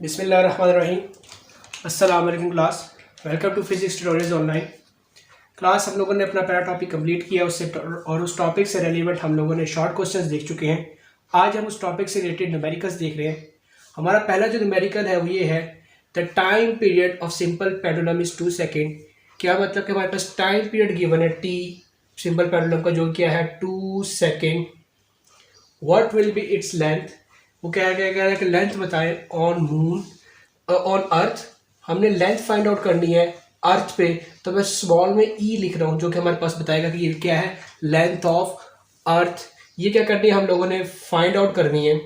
बिस्मिल्लाहिर्रहमानिर्रहीम। अस्सलाम वालेकुम class, welcome to physics tutorials online. Class हम लोगों ने अपना पहला टॉपिक कंप्लीट किया उससे और उस टॉपिक से रेलिवेंट हम लोगों ने शॉर्ट क्वेश्चंस देख चुके हैं। आज हम उस टॉपिक से रिलेटेड न्यूमेरिकल्स देख रहे हैं। हमारा पहला जो न्यूमेरिकल है वो ये है, the time period of simple pendulum is 2 second. क्या मतलब कि हमारे पास टाइम पीरियड गिवन है टी, सिंपल पेंडुलम का जो क्या है 2 second. What will be its length, वो क्या कह रहा है कि लेंथ बताएं ऑन मून ऑन अर्थ। हमने लेंथ फाइंड आउट करनी है अर्थ पे, तो मैं स्मॉल में ई लिख रहा हूँ जो कि हमारे पास बताएगा कि ये क्या है लेंथ ऑफ अर्थ। ये क्या करनी है हम लोगों ने फाइंड आउट करनी है।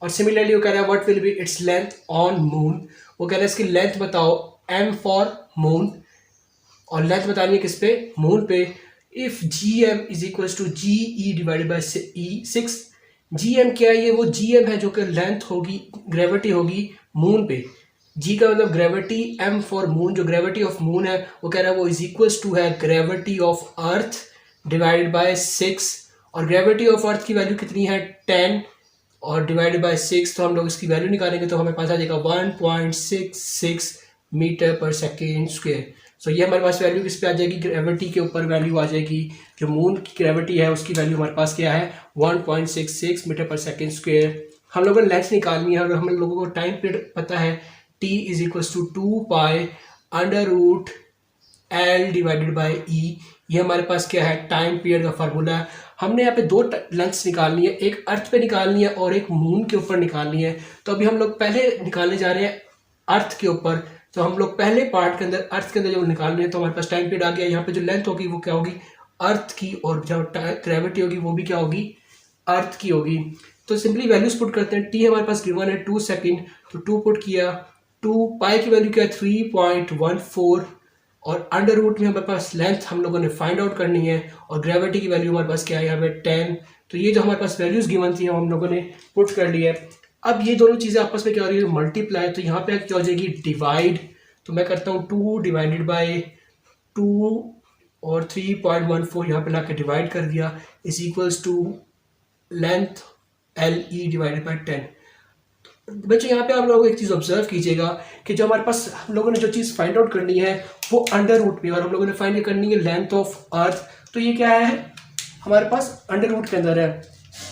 और सिमिलरली वो कह रहा है what will be its length on moon, वो कह रहा है इसकी लेंथ बताओ एम फॉर मून, और लेंथ बतानी है किस पे मून पे। If g m is equal to g e divided by e 6। G m क्या है, ये वो जी एम है जो कि लेंथ होगी, ग्रेविटी होगी मून पे। जी का मतलब ग्रेविटी, एम फॉर मून, जो ग्रेविटी ऑफ मून है वो कह रहा है वो इज इक्वल्स टू है gravity of earth divided by 6। और ग्रेविटी ऑफ अर्थ की वैल्यू कितनी है 10 और डिवाइडेड बाय 6, तो हम लोग इसकी वैल्यू निकालेंगे तो हमें पास आ जाएगा 1.66 मीटर पर सेकेंड स्क्वेयर। सो ये हमारे पास वैल्यू किस पे आ जाएगी, ग्रेविटी के ऊपर वैल्यू आ जाएगी। जो मून की ग्रेविटी है उसकी वैल्यू हमारे पास क्या है 1.66 मीटर पर सेकेंड स्क्वेयर। हम लोगों ने लेंथ निकालनी है और हम लोगों को टाइम पीरियड पता है t is equal to 2 pi under root L divided by E. ये हमारे पास क्या है टाइम पीरियड का फार्मूला है। हमने यहाँ पे दो लेंथ्स निकालनी है, एक अर्थ पे निकालनी है और एक मून के ऊपर निकालनी है। तो अभी हम लोग पहले निकालने जा रहे हैं अर्थ के ऊपर। तो हम लोग पहले पार्ट के अंदर अर्थ के अंदर जो निकालने हैं तो हमारे पास टाइम पीरियड आ गया। यहाँ पे जो लेंथ होगी वो क्या होगी अर्थ की, और जो ग्रेविटी होगी वो भी क्या होगी अर्थ की होगी। तो सिंपली वैल्यूज पुट करते हैं। टी हमारे पास गिवन है 2 सेकेंड, तो 2 पुट किया। 2 पाई की वैल्यू क्या है 3.14, और अंडर रूट में हमारे पास लेंथ हम लोगों ने फाइंड आउट करनी है, और ग्रेविटी की वैल्यू हमारे पास क्या है यहाँ पे 10। तो ये जो हमारे पास वैल्यूज गिवन थी हम लोगों ने पुट कर ली है। अब ये दोनों चीज़ें आपस में क्या हो रही है मल्टीप्लाई, तो यहाँ पे क्या हो जाएगी डिवाइड। तो मैं करता हूँ 2 डिवाइडेड बाई 2 और 3.14 यहाँ पे ला के डिवाइड कर दिया is equals to length l e divided by 10। बच्चों यहाँ पे आप लोग एक चीज़ ऑब्जर्व कीजिएगा कि जो हमारे पास हम लोगों ने जो चीज़ फाइंड आउट करनी है वो अंडर रूट में, और हम लोगों ने फाइंड करनी है लेंथ ऑफ अर्थ। तो ये क्या है हमारे पास अंडर रूट के अंदर है।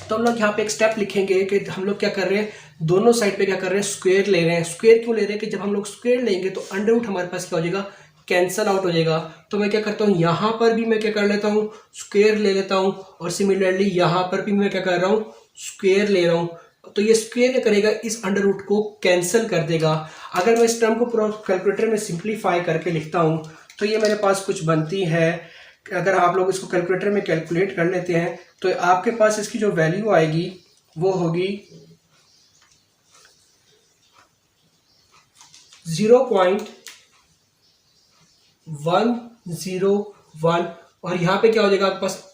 तो हम लोग यहाँ पे एक स्टेप लिखेंगे कि हम लोग क्या कर रहे हैं दोनों साइड पे क्या कर रहे हैं स्क्वायर ले रहे हैं। स्क्वायर क्यों ले रहे हैं कि जब हम लोग स्क्वायर लेंगे तो अंडर रूट हमारे पास क्या हो जाएगा कैंसल आउट हो जाएगा। तो मैं क्या करता हूँ यहाँ पर भी मैं क्या कर लेता हूँ स्क्वायर ले लेता हूँ, और सिमिलरली यहाँ पर भी मैं क्या कर रहा हूँ स्क्वायर ले रहा हूँ। तो ये स्क्वायर क्या करेगा इस अंडर रूट को कैंसिल कर देगा। अगर मैं इस टर्म को पूरा कैलकुलेटर में सिंप्लीफाई करके लिखता हूँ तो ये मेरे पास कुछ बनती है। अगर आप लोग इसको कैलकुलेटर में कैलकुलेट कर लेते हैं तो आपके पास इसकी जो वैल्यू आएगी वो होगी 0.101, और यहाँ पे क्या हो जाएगा आपके पास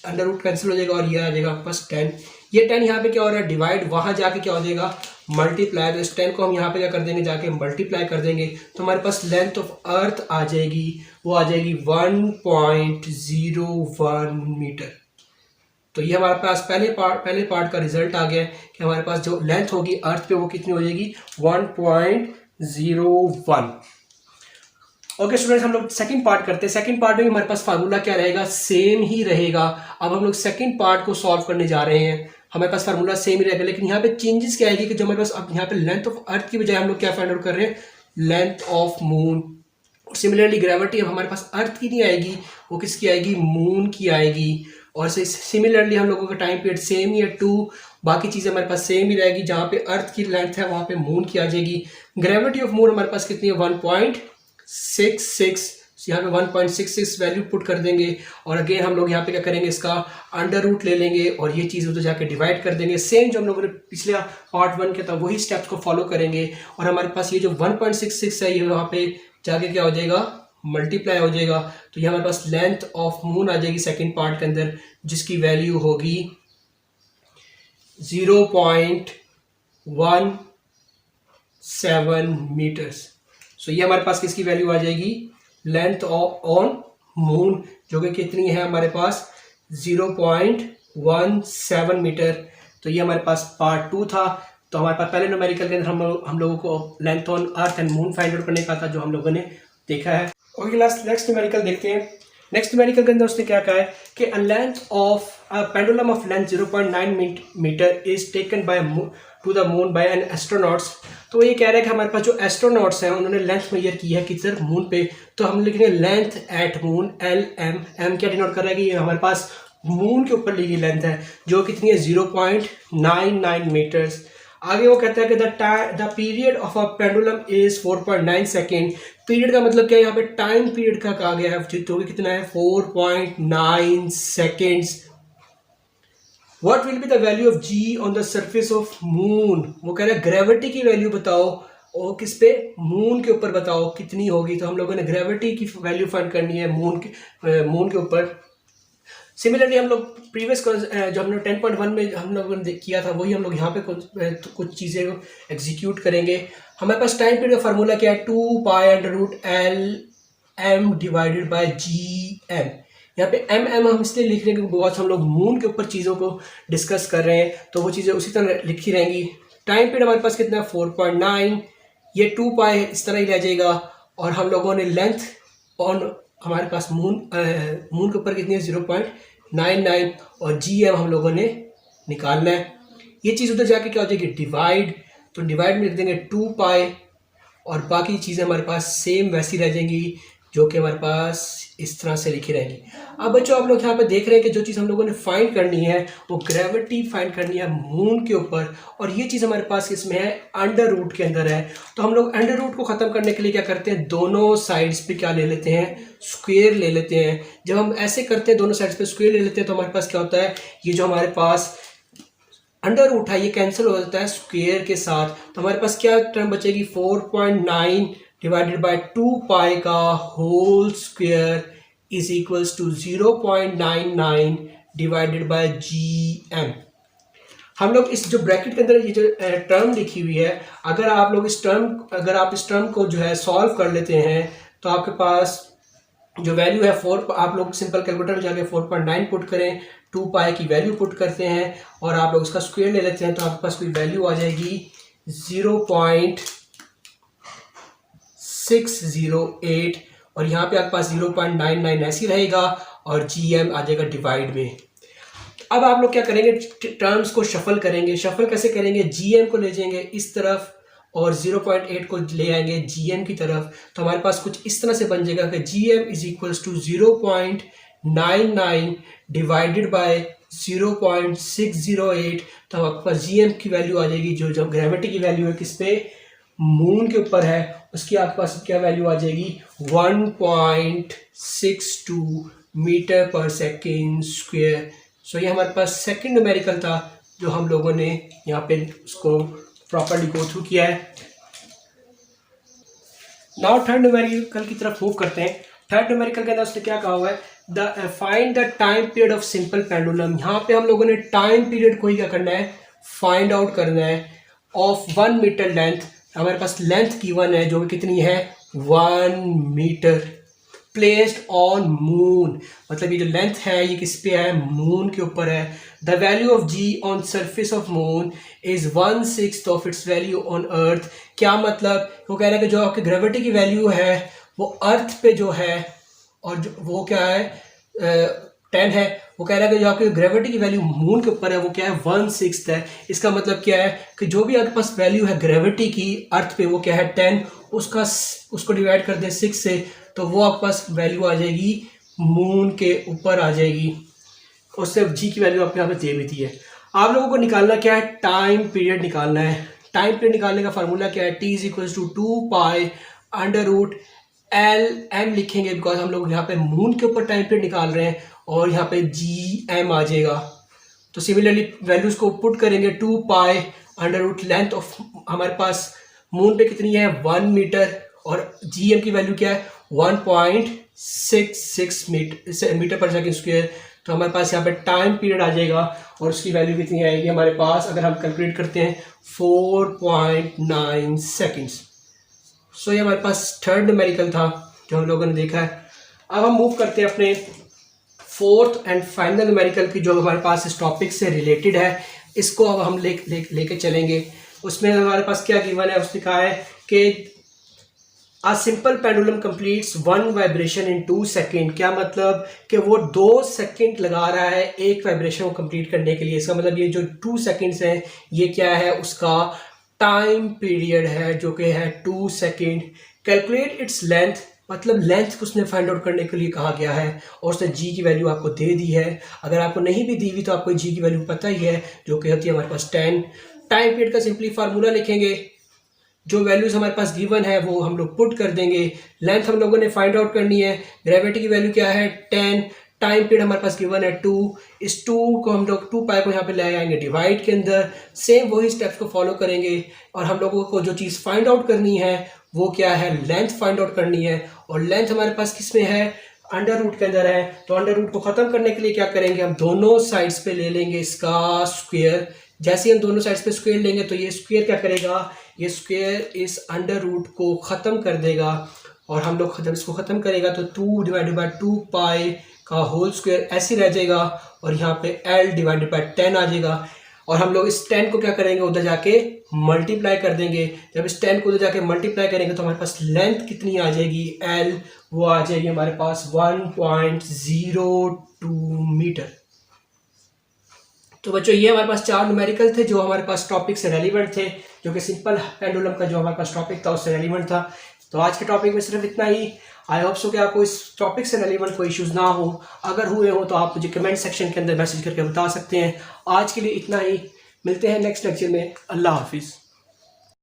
अंडर रूट कैंसिल हो जाएगा और ये आ जाएगा आपके पास 10। ये 10 यहाँ पे क्या हो रहा है डिवाइड, वहाँ जाके क्या हो जाएगा मल्टीप्लाई। तो इस 10 को हम यहाँ पे क्या कर देंगे जाके मल्टीप्लाई कर देंगे, तो हमारे पास लेंथ ऑफ अर्थ आ जाएगी वो आ जाएगी 1.01 मीटर। तो ये हमारे पास पहले पार्ट का रिजल्ट आ गया है कि हमारे पास जो लेंथ होगी अर्थ पे वो कितनी हो जाएगी 1.01। ओके स्टूडेंट्स, हम लोग सेकंड पार्ट करते हैं। सेकंड पार्ट में भी हमारे पास फार्मूला क्या रहेगा सेम ही रहेगा। अब हम लोग सेकंड पार्ट को सॉल्व करने जा रहे हैं। हमारे पास फार्मूला सेम ही रहेगा, लेकिन यहाँ पे चेंजेस क्या आएगी कि जो हमारे पास अब यहाँ पे लेंथ ऑफ अर्थ की बजाय हम लोग क्या फाइंड आउट कर रहे हैं length of moon. Similarly gravity अब हमारे पास अर्थ की नहीं आएगी, वो किसकी आएगी मून की आएगी। और सिमिलरली हम लोगों का टाइम पीरियड सेम ही है 2, बाकी चीज़ें हमारे पास सेम ही रहेगी। जहाँ पे अर्थ की लेंथ है वहाँ पे मून की आ जाएगी। ग्रेविटी ऑफ मून हमारे पास कितनी है 1.66, यहाँ पे 1.66 वैल्यू पुट कर देंगे, और अगेन हम लोग यहाँ पे क्या करेंगे इसका अंडर रूट ले लेंगे और ये चीज़ उधर जाके डिवाइड कर देंगे। सेम जो हम लोगों ने पिछले पार्ट 1 के था वही स्टेप्स को फॉलो करेंगे, और हमारे पास ये जो 1.66 है ये वहाँ पे जाके क्या हो जाएगा मल्टीप्लाई हो जाएगा। तो ये हमारे पास लेंथ ऑफ मून आ जाएगी सेकेंड पार्ट के अंदर, जिसकी वैल्यू होगी 0.17 मीटर्स। सो ये हमारे पास किसकी वैल्यू आ जाएगी लेंथ ऑन मून, जो कि कितनी है हमारे पास 0.17 मीटर। तो ये हमारे पास पार्ट 2 था। तो हमारे पास पहले न्यूमेरिकल के अंदर हम लोगों को length on earth and moon find out करने का था, जो हम लोगों ने देखा है। ओके क्लास, नेक्स्ट न्यूमेरिकल देखते हैं। नेक्स्ट न्यूमेरिकल के अंदर उसने क्या कहा है कि a length of a pendulum of length 0.9 metre is taken by to the moon by an astronauts. तो ये कह रहा है कि हमारे पास जो एस्ट्रोनॉट्स हैं उन्होंने लेंथ मेजर की है किधर, मून पे। तो हम लिखेंगे length at moon, l m. M क्या डिनोट कर रहा है कि ये हमारे पास मून के ऊपर ली गई लेंथ है, जो कितनी है 0.99 मीटर्स। आगे वो कहता है कि the period of a pendulum is 4.9 second. Period का मतलब क्या है, यहाँ पे टाइम पीरियड का कहा गया है, जो कि कितना है 4.9 seconds. What will be the value of g on the surface of moon. वो कह रहा है ग्रेविटी की वैल्यू बताओ, और किस पे, मून के ऊपर बताओ कितनी होगी। तो हम लोगों ने ग्रेविटी की वैल्यू फाइंड करनी है मून के ऊपर। सिमिलरली हम लोग प्रीवियस जो हमने 10.1 में हम लोगों ने किया था, वही हम लोग यहाँ पे कुछ चीज़ें एग्जीक्यूट करेंगे। हमारे पास टाइम पीरियड का फार्मूला क्या है, 2 pi under root l m divided by g m. यहाँ पे एम हम इसलिए लिख रहे हैं क्योंकि बहुत हम लोग मून के ऊपर चीज़ों को डिस्कस कर रहे हैं, तो वो चीज़ें उसी तरह लिखी रहेंगी। टाइम पीरियड हमारे पास कितना है 4.9, ये 2 पाई इस तरह ही रह जाएगा। और हम लोगों ने लेंथ ऑन हमारे पास मून के ऊपर कितनी है 0.99, और जी एम हम लोगों ने निकालना है। ये चीज़ उधर जाके क्या हो जाएगी, डिवाइड। तो डिवाइड में लिख देंगे 2 पाई, और बाकी चीज़ें हमारे पास सेम वैसी रह जाएंगी, जो कि हमारे पास इस तरह से लिखी रहेंगी। अब बच्चों आप लोग यहाँ पे देख रहे हैं कि जो चीज़ हम लोगों ने फाइंड करनी है वो ग्रेविटी फाइंड करनी है मून के ऊपर, और ये चीज़ हमारे पास इसमें है अंडर रूट के अंदर है। तो हम लोग अंडर रूट को ख़त्म करने के लिए क्या करते हैं, दोनों साइड्स पे क्या ले लेते हैं, स्क्वेयर ले लेते हैं। जब हम ऐसे करते हैं दोनों साइड्स पे स्क्वेयर ले लेते हैं, तो हमारे पास क्या होता है, ये जो हमारे पास अंडर रूट है ये कैंसिल हो जाता है स्क्वेयर के साथ। तो हमारे पास क्या टर्म बचेगी, 4.9 डिवाइडेड बाय 2 पाई का whole square is equals to 0.99 divided by g m. हम लोग इस जो ब्रैकेट के अंदर ये जो टर्म लिखी हुई है, अगर आप इस टर्म को जो है सॉल्व कर लेते हैं, तो आपके पास जो वैल्यू है 4, आप लोग सिंपल कैलकुलेटर में जाके 4.9 पुट करें, 2 पाई की वैल्यू पुट करते हैं, और आप लोग उसका स्क्वायर ले लेते हैं, तो आपके पास कोई वैल्यू आ जाएगी 0.608, और यहाँ पे आपके पास 0.99 ऐसी रहेगा, और जी एम आ जाएगा डिवाइड में। अब आप लोग क्या करेंगे, टर्म्स को शफल करेंगे। शफल कैसे करेंगे, जी एम को ले जाएंगे इस तरफ, और 0.8 को ले आएंगे जी एम की तरफ। तो हमारे पास कुछ इस तरह से बन जाएगा कि g m is equals to 0.99 divided by 0.608। तो आपके पास जी एम की वैल्यू आ जाएगी, जो ग्रेविटी की वैल्यू है किस पे, मून के ऊपर है, उसकी आपके पास क्या वैल्यू आ जाएगी 1.62 मीटर पर सेकेंड स्क्वेयर। सो ये हमारे पास सेकेंड न्यूमेरिकल था, जो हम लोगों ने यहाँ पे उसको प्रॉपर्ली गो थ्रू किया है। नाउ थर्ड न्यूमेरिकल की तरफ मूव करते हैं। थर्ड न्यूमेरिकल के अंदर उसने क्या कहा हुआ है, find the time period of simple pendulum. यहाँ पे हम लोगों ने टाइम पीरियड को ही क्या करना है, फाइंड आउट करना है, ऑफ 1 मीटर लेंथ। हमारे पास लेंथ गिवन है जो कि कितनी है 1 मीटर, प्लेस्ड ऑन मून। मतलब ये जो लेंथ है ये किस पे है, मून के ऊपर है। The value of g on surface of moon is 1/6 of its value on earth. क्या मतलब, वो कह रहा है कि जो आपकी ग्रेविटी की वैल्यू है वो अर्थ पे जो है, और जो वो क्या है 10 है। वो कह रहा है कि जो आपकी ग्रेविटी की वैल्यू मून के ऊपर है वो क्या है 1/6 है। इसका मतलब क्या है कि जो भी आपके पास वैल्यू है ग्रेविटी की अर्थ पे वो क्या है 10, उसको डिवाइड कर दें 6 से, तो वो आपके पास वैल्यू आ जाएगी मून के ऊपर आ जाएगी। उससे जी की वैल्यू आपके यहाँ पे दे भी दी है। आप लोगों को निकालना क्या है, टाइम पीरियड निकालना है। टाइम पीरियड निकालने का फार्मूला क्या है, T is equal to 2 pi under root l m लिखेंगे, बिकॉज हम लोग यहाँ पे मून के ऊपर टाइम पीरियड निकाल रहे हैं, और यहाँ पे जी एम आ जाएगा। तो सिमिलरली वैल्यूज को पुट करेंगे, 2 pi under root length of हमारे पास मून पे कितनी है 1 मीटर, और जी एम की वैल्यू क्या है 1.66 मीटर पर सेकेंड स्क्वायर। तो हमारे पास यहाँ पे टाइम पीरियड आ जाएगा, और उसकी वैल्यू कितनी आएगी हमारे पास, अगर हम कैलकुलेट करते हैं 4.9 सेकेंड्स। सो ये हमारे पास थर्ड न्यूमेरिकल था जो हम लोगों ने देखा है। अब हम मूव करते हैं अपने फोर्थ एंड फाइनल न्यूमेरिकल की, जो हमारे पास इस टॉपिक से रिलेटेड है। इसको अब हम लेके चलेंगे। उसमें हमारे पास क्या गिवन है, उसने कहा है कि A simple pendulum completes one vibration in 2 second. क्या मतलब कि वो 2 सेकेंड लगा रहा है एक वाइब्रेशन को कंप्लीट करने के लिए। इसका मतलब ये जो 2 सेकेंड्स हैं ये क्या है, उसका टाइम पीरियड है जो कि है 2 सेकेंड। कैलकुलेट इट्स लेंथ, मतलब लेंथ उसने फाइंड आउट करने के लिए कहा गया है और उसने जी की वैल्यू आपको दे दी है। अगर आपको नहीं भी दी हुई तो आपको जी की वैल्यू पता ही है जो कि होती है हमारे पास 10। टाइम पीरियड का सिंपली फार्मूला लिखेंगे, जो वैल्यूज हमारे पास गिवन है वो हम लोग पुट कर देंगे। लेंथ हम लोगों ने फाइंड आउट करनी है, ग्रेविटी की वैल्यू क्या है 10, टाइम पीरियड हमारे पास गिवन है 2। इस 2 को हम लोग 2 पाई को यहाँ पे ले आएंगे डिवाइड के अंदर, सेम वही स्टेप्स को फॉलो करेंगे और हम लोगों को जो चीज़ फाइंड आउट करनी है वो क्या है, लेंथ फाइंड आउट करनी है। और लेंथ हमारे पास किस में है, अंडर रूट के अंदर है। तो अंडर रूट को ख़त्म करने के लिए क्या करेंगे, हम दोनों साइड्स पे ले लेंगे इसका स्क्वायर। जैसे ही हम दोनों साइड्स पे स्क्वायर लेंगे तो ये स्क्वायर क्या करेगा, ये स्क्वायर इस अंडर रूट को ख़त्म कर देगा और हम लोग जब इसको ख़त्म करेगा तो 2 डिवाइडेड बाई 2 पाई का होल स्क्वायर ऐसे रह जाएगा और यहाँ पे L डिवाइडेड बाई 10 आ जाएगा। और हम लोग इस 10 को क्या करेंगे, उधर जाके मल्टीप्लाई कर देंगे। जब इस 10 को उधर जाके मल्टीप्लाई करेंगे तो हमारे पास लेंथ कितनी आ जाएगी, L, वो आ जाएगी हमारे पास 1.02 मीटर। तो बच्चों ये हमारे पास 4 न्यूमेरिकल थे जो हमारे पास टॉपिक से रेलिवेंट थे, जो कि सिंपल पेंडुलम का जो हमारे पास टॉपिक था उससे रेलिवेंट था। तो आज के टॉपिक में सिर्फ इतना ही। आई होप सो कि आपको इस टॉपिक से रेलिवेंट कोई इश्यूज ना हो। अगर हुए हो तो आप मुझे कमेंट सेक्शन के अंदर मैसेज करके बता सकते हैं। आज के लिए इतना ही, मिलते हैं नेक्स्ट लेक्चर में। अल्लाह हाफिज़।